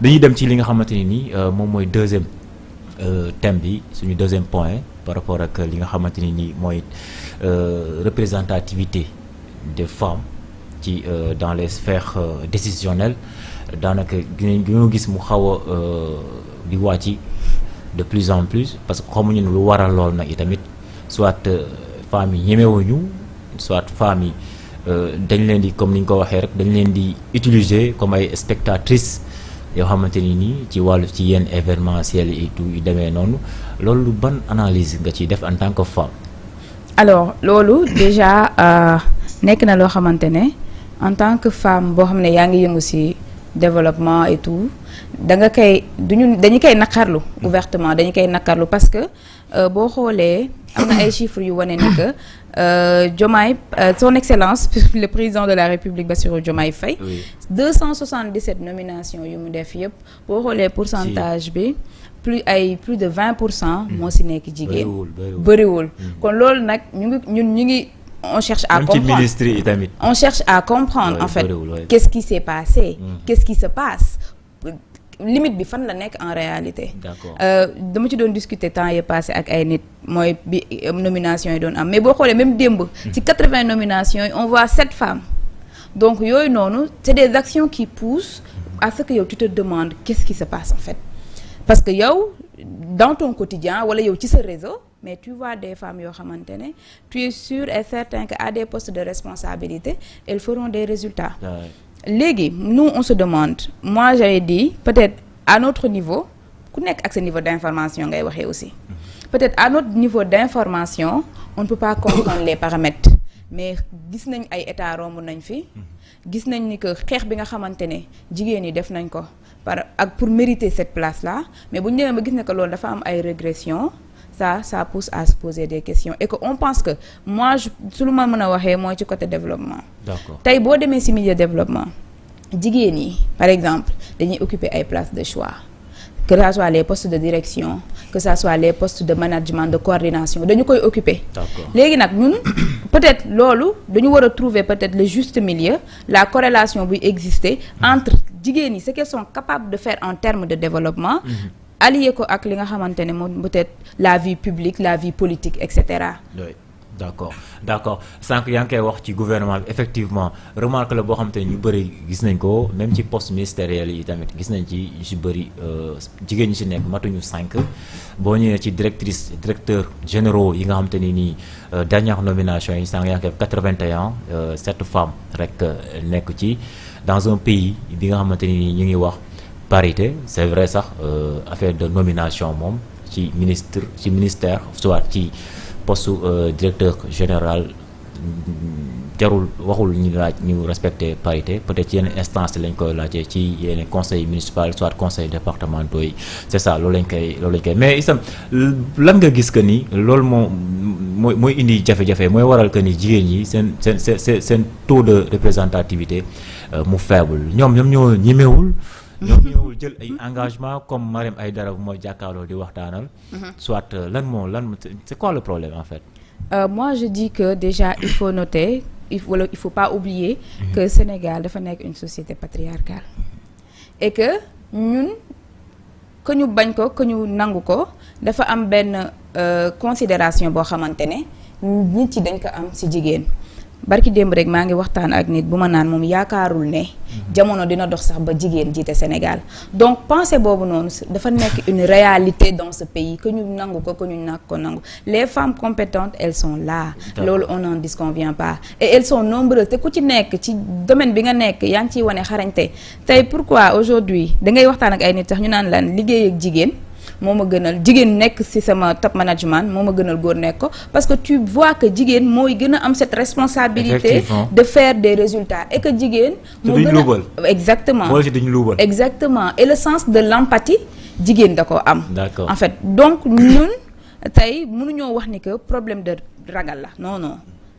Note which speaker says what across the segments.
Speaker 1: dañuy dem ci li nga xamante ni nii moom mooy deuxième thème bi suñu deuxième point par rapport ak li nga xamante ni nii mooy représentativité des femmes ci dans les sphères décisionnelles daanaka ñoo gis mu xaw a di wàcc de plus en plus parce que xamuñu ne lu waral lool nag itamit soit femmes yi ñemewuñu soit femmes yi dañ leen di comme ni ñu ko waxee rek dañ leen di utiliser comme ay spectatrices yoo xamante ni nii ci wàllu ci yenn événementiel et tout yu demee noonu loolu ban analyse nga ciy def en tant que femme.
Speaker 2: alors loolu déjà nekk na loo xamante ne en tant que femme boo xam ne yaa ngi yëngu ci développement et tout dañu koy naqarlu ouvertement dañu koy naqarlu parce que boo xoolee am na ay chiffres yu wane ni que Diomaye son excellence le président de la République Bassirou Diomaye Faye 277 nominations yu mu def yëpp boo xoolee pourcentage bi plus de 20% moo ci nekk jigéen bëriwul kon loolu nag ñu ngi on cherche à comprendre on cherche à comprendre en fait qu'est-ce qui s'est passé qu'est-ce qui se passe limite bi fan la nekk en réalité dama ci doon discuter temps yi passé ak ay nit mooy bi nomination yi doon am mais boo xoolee même démb ci 80 nominations yi on voit 7 femmes donc yooyu noonu c'est des actions qui poussent à ce que yow tu te demandes qu'est-ce qui se passe en fait parce que yow dans ton quotidien wala yow ci sa réseau mais tu vois des femmes yoo xamante ne tu es sûr et certain que à des postes de responsabilité elles feront des résultats léegi nous on se demande moi j'avais dit peut-être à notre niveau ku nekk ak sa niveau d'information ngay waxee aussi peut-être à notre niveau d'information on ne peut pas comprendre les paramètres mais gis nañ ay état romb nañ fi gis nañ ni que xeex bi nga xamante ne jigéen ñi def nañ ko pour mériter cette place là mais bu ñu demee ba gis ne que loolu dafa am ay régression ça pousse à se poser des questions et que on pense que moi su lu ma mën a waxee mooy ci côté développement. D'accord. Tey boo demee ci milieu développement jigéen yi par exemple dañuy occuper ay places de choix que ça soit les postes de direction que ça soit les postes de management de coordination dañu koy occuper. D'accord. Léegi nag ñun peut-être loolu dañu war a trouver peut-être le juste milieu la corrélation buy exister entre jigéen yi ce qu'elles sont capables de faire en termes de développement. Allié ko ak li nga xamante ne moom peut-être la vie publique la vie politique et cetera.
Speaker 1: Oui. d'accord sànq yaa ngi koy wax ci gouvernement bi effectivement remarque la boo xamante ne ñu bëri gis nañ ko même ci poste ministériel yi tamit gis nañ ci ñu si bëri jigéen ñi si nekk matuñu 5 boo ñëwee ci directeur généraux yi nga xamante ni nii dernière nomination yi sànq yaa ngi koy 81 7 femmes rek nekk ci dans un pays bi nga xamante ni nii ñu ngi wax parité c'est vrai sax affaire de nomination moom ci ministère soit ci poste directeur général jarul waxul ñu laaj ñu respecter parité peut-être ci yenn instance lañ koy laajee ci yenn conseil municipal soit conseil départementaux yi c'est ça loolu lañ koy mais isam lan nga gis que ni loolu mooy indi jafe-jafe mooy waral que ni jigéen ñi seen taux de représentativité mu faible ñoom ñoo ñemewul ñoo jël ay engagement comme Marième Aïdara bu mooy jàkkaarloo di waxtaanal. soit lan c'est quoi le problème en fait.
Speaker 2: Moi je dis que déjà il faut noter il faut pas oublier que Sénégal dafa nekk une société patriarcale et que ñun que ñu bañ ko que ñu nangu ko dafa am benn considération boo xamante ne nit ci dañ ko am ci jigéen. Barki démb rek maa ngi waxtaan ak nit bu ma naan moom yaakaarul ne jamono dina dox sax ba jigéen jiite Sénégal donc pensée boobu noonu dafa nekk une réalité dans ce pays que ñu nangu ko que ñu nàkk ko nangu les femmes compétentes elles sont là loolu on n'en disconvient pas et elles sont nombreuses te ku ci nekk ci domaine bi nga nekk yaa ngi ciy wane xarañte tey pourquoi aujourd'hui da ngay waxtaan ak ay nit sax ñu naan lan liggéey ak jigéen moo ma gënal jigéen nekk ci sama top management moo ma gënal góor nekk ko parce que tu vois que jigéen mooy gën a am cette responsabilité de faire des résultats et que jigéen moo gën a exactement et le sens de l'empathie jigéen da ko am en fait donc ñun tey mënuñoo wax ni que problème de ragal la non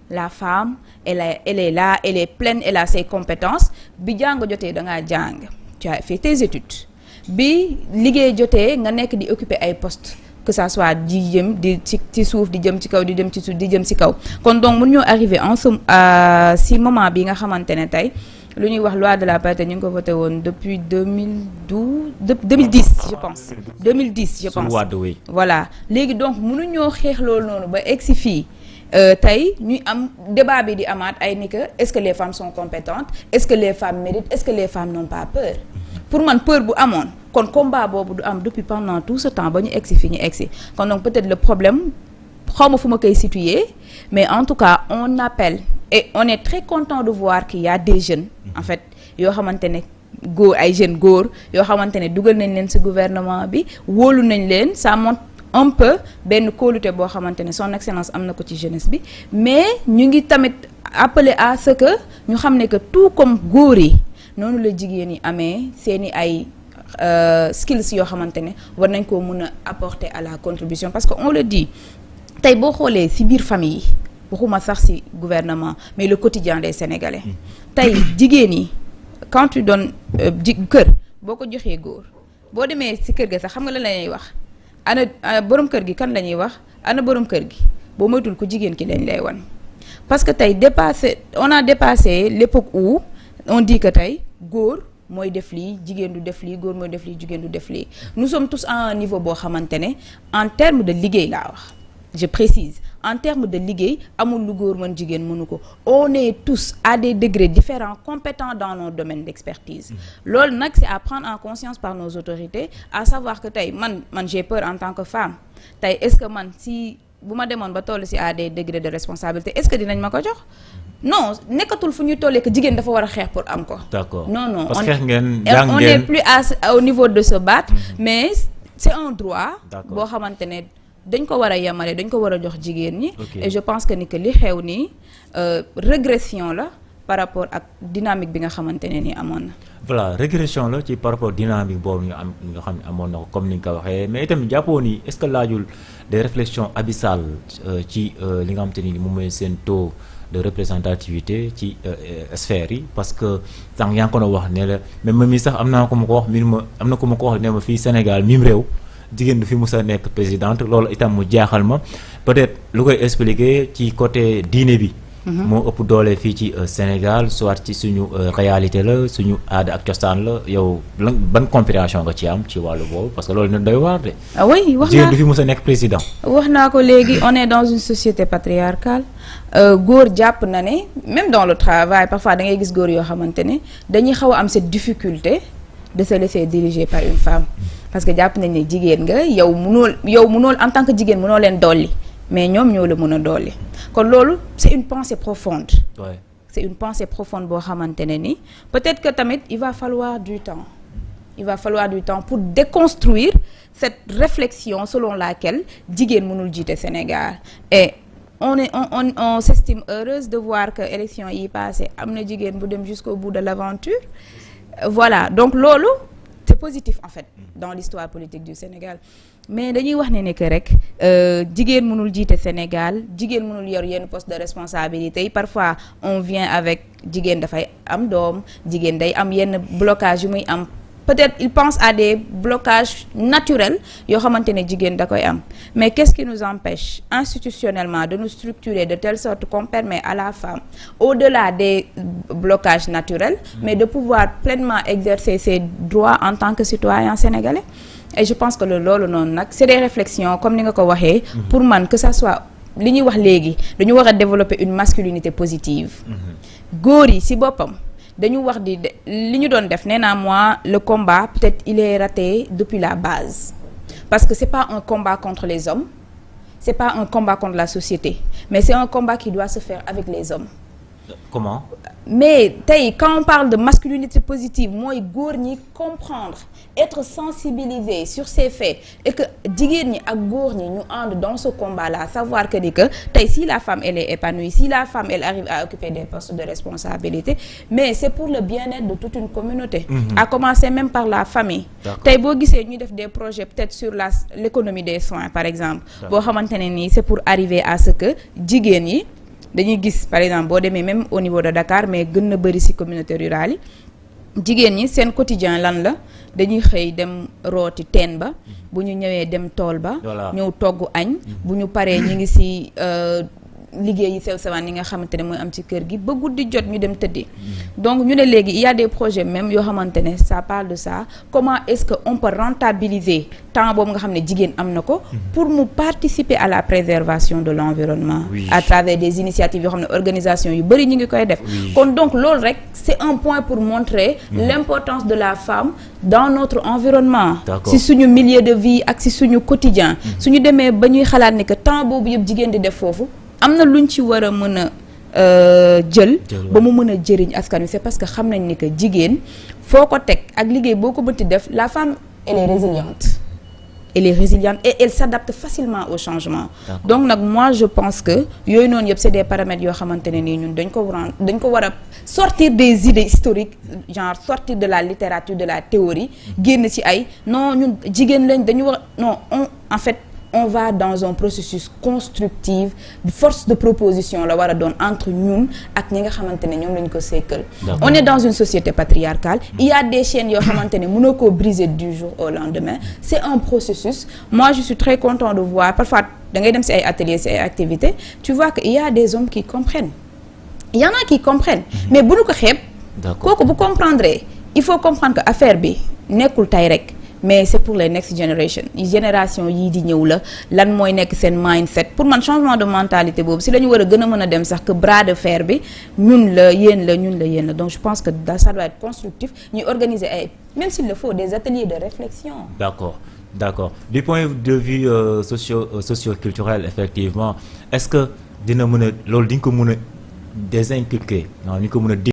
Speaker 2: la femme elle est là elle est pleine elle a ses compétences bi jàng jotee da ngaa jàng tu as fait tes études bi liggéey jotee nga nekk di occuper ay postes que ça soit di jëm di ci suuf di jëm ci kaw di dem ci suuf di jëm ci kaw kon donc mun ñoo arriver en ce si moment bi nga xamante ne tey lu ñuy wax loi de la parité ñu ngi ko voté woon depuis 2010 je pense 2010 je pense voilà léegi donc mënuñoo xeex loolu noonu ba egsi fii tey ñuy am débat bi di amaat ay ni que est-ce que les femmes sont compétentes est-ce que les femmes méritent est-ce que les femmes n'ont pas peur pour man peur bu amoon kon combat boobu du am depuis pendant tout ce temps ba ñu egsi fii ñu egsi kon donc peut-être le problème xaw ma fu ma koy situer mais en tout cas on appelle et on est très content de voir qu'il y a des jeunes en fait yoo xamante ne góor ay jeunes góor yoo xamante ne dugal nañ leen ci gouvernement bi wóolu nañ leen ça montre un peu benn kóolute boo xamante ne son excellence am na ko ci jeunesse bi mais ñu ngi tamit appeler à ce que ñu xam ne que tout comme góor yi noonu la jigéen yi amee seeni ay skills yoo xamante ne war nañ koo mën a apporter à la contribution parce que on le dit tey boo xoolee ci biir famille yi waxuma sax ci gouvernement mais le quotidien des Sénégalais tey jigéen yi quand tu donnes kër boo ko joxee góor boo demee ci kër ga sax xam nga lan la ñuy wax ana borom kër gi kan la ñuy wax ana borom kër gi boo moytul ko jigéen ki lañ lay wan parce que tey on a dépassé l'époque où on dit que tey góor mooy def lii jigéen du def lii góor mooy def lii jigéen du def lii nous sommes tous à un niveau boo xamante ne en termes de liggéey laa wax je précise en termes de liggéey amul lu góor mën jigéen mënu ko on est tous à des degrés différents compétents dans nos domaines d'expertise loolu nag c'est à prendre en conscience par nos autorités à savoir que tey man j'ai peur en tant que femme tey est-ce que man si bu ma demoon ba toll si à des degrés de responsabilité est-ce que dinañ ma ko jox non nekkatul fu ñuy tollee que jigéen dafa war a xeex pour am ko.
Speaker 1: D'accord.
Speaker 2: non
Speaker 1: parce que
Speaker 2: on est plus au niveau de se battre mais c'est un droit boo xamante ne dañ ko war a yemale dañ ko war a jox jigéen ñi et je pense que ni que li xew nii régression la par rapport ak dynamique bi nga xamante ne ni amoon na.
Speaker 1: voilà régression la ci par rapport dynamique boobu nga xam ne amoon na ko comme ni nga ko waxee mais itamit jàppoo ni est-ce que laajul des réflexions abyssales ci li nga xamante ni moom mooy seen taux de représentativité ci sphère yi parce que sànq yaa ngi ko doon wax ne la même mi sax am na ko ma ko wax ne ma fii Sénégal mim réew jigéen du fi mës a nekk présidente loolu itam mu jaaxal ma peut-être lu koy expliquer ci côté diine bi. moo ëpp doole fii ci Sénégal soit ci suñu réalité la suñu aada ak cosaan la yow ban compréhension nga ci am ci wàllu boobu parce que loolu ne doy waar de.
Speaker 2: ah oui wax naa
Speaker 1: jigéen du fi mës a nekk président.
Speaker 2: wax naa ko léegi on est dans une société patriarcale góor jàpp na ne même dans le travail parfois da ngay gis góor yoo xamante ne dañuy xaw a am cette difficulté de se laisser diriger par une femme. parce que jàpp nañ ne jigéen nga yow munoo en tant que jigéen munoo leen dolli mais ñoom ñoo la mën a dolli kon loolu c'est une pensée profonde.
Speaker 1: Ouais.
Speaker 2: C'est une pensée profonde boo xamante ne ni peut-être que tamit il va falloir du temps pour déconstruire cette réflexion selon laquelle jigéen mënul jiite Sénégal et on s'estime heureuse de voir que élection yi passé am na jigéen bu dem jusqu'au bout de l'aventure voilà donc loolu c'est positif en fait dans l'histoire politique du Sénégal mais dañuy wax ne que rek jigéen mënul jiite Sénégal jigéen mënul yor yenn poste de responsabilité yi parfois on vient avec jigéen dafay am doom jigéen day am yenn blocage yu muy am peut-être il pense à des blocages naturels yoo xamante ne jigéen da koy am mais qu'est-ce qui nous empêche institutionnellement de nous structurer de telle sorte qu'on permet à la femme au-delà des blocages naturels mais de pouvoir pleinement exercer ses droits en tant que citoyen sénégalais et je pense que loolu noonu nag c'est des réflexions comme ni nga ko waxee pour man que ça soit li ñuy wax léegi dañu war a développer une masculinité positive góor yi ci boppam dañu wax di li ñu doon def nee naa moi le combat peut-être il est raté depuis la base parce que c'est pas un combat contre les hommes c'est pas un combat contre la société mais c'est un combat qui doit se faire avec les hommes.
Speaker 1: Comment?
Speaker 2: Mais tey quand on parle de masculinité positive mooy góor ñi comprendre être sensibilisé sur ces faits et que jigéen ñi ak góor ñi ñu ànd dans ce combat là savoir que ni que tey si la femme elle est épanouie si la femme elle arrive à occuper des postes de responsabilité mais c'est pour le bien-être de toute une communauté à commencer même par la famille tey boo gisee ñu def des projets peut-être sur l'économie des soins par exemple boo xamante ne nii c'est pour arriver à ce que jigéen yi dañuy gis par exemple boo demee même au niveau de Dakar mais gën na bëri ci communauté rurale yi jigéen ñi seen quotidien lan la dañuy xëy dem rooti teen ba bu ñu ñëwee dem tool ba ñëw togg añ bu ñu paree ñu ngi ci liggéey yi sew sewaan yi nga xamante ne mooy am ci kër gi ba guddi jot ñu dem tëddi. Donc ñu ne léegi il y a des projets même yoo xamante ne ça parle de ça comment est-ce que on peut rentabiliser temps boobu nga xam ne jigéen am na ko pour mu participer à la préservation de l'environnement à travers des initiatives yoo xam ne organisation yu bëri ñu ngi koy def kon donc loolu rek c'est un point pour montrer l'importance de la femme dans notre environnement si suñu milieu de vie ak si suñu quotidien suñu demee ba ñuy xalaat ne que temps boobu yëpp jigéen di def foofu am na luñ ci war a mën a jël ba mu mën a jëriñ askan wi c'est parce que xam nañ ni que jigéen foo ko teg ak liggéey boo ko bënti def la femme elle est résiliente et elle s'adapte facilement au changement donc nag moi je pense que yooyu noonu yëpp c'est des paramètres yoo xamante ne nii ñun dañ ko war a sortir des idées historiques genre sortir de la littérature de la théorie génn ci ay non ñun jigéen lañ dañu war non en fait on va dans un processus constructif force de proposition la war a doon entre ñun ak ñi nga xamante ne ñoom lañ ko sekkal on est dans une société patriarcale il y a des chaînes yoo xamante ne mënoo koo briser du jour au lendemain c'est un processus moi je suis très content de voir parfois da ngay dem ci ay ateliers ci ay activités tu vois que il y a des hommes qui comprennent il y en a qui comprennent mais bu ñu ko xeeb kooku bu comprendre il faut comprendre que affaire bi nekkul tey rek mais c'est pour les next generation génération yii di ñëw la lan mooy nekk seen mindset pour man changement de mentalité boobu si la ñu war a gën a mën a dem sax que bras de fer bi ñun la yéen la ñun la yéen la donc je pense que ça doit être constructif ñuy organiser ay même s'il le faut des ateliers de réflexion.
Speaker 1: D'accord du point de vue socio-culturel effectivement est-ce que dina mën a loolu di nga ko mën a désinculquer non ni ko mën a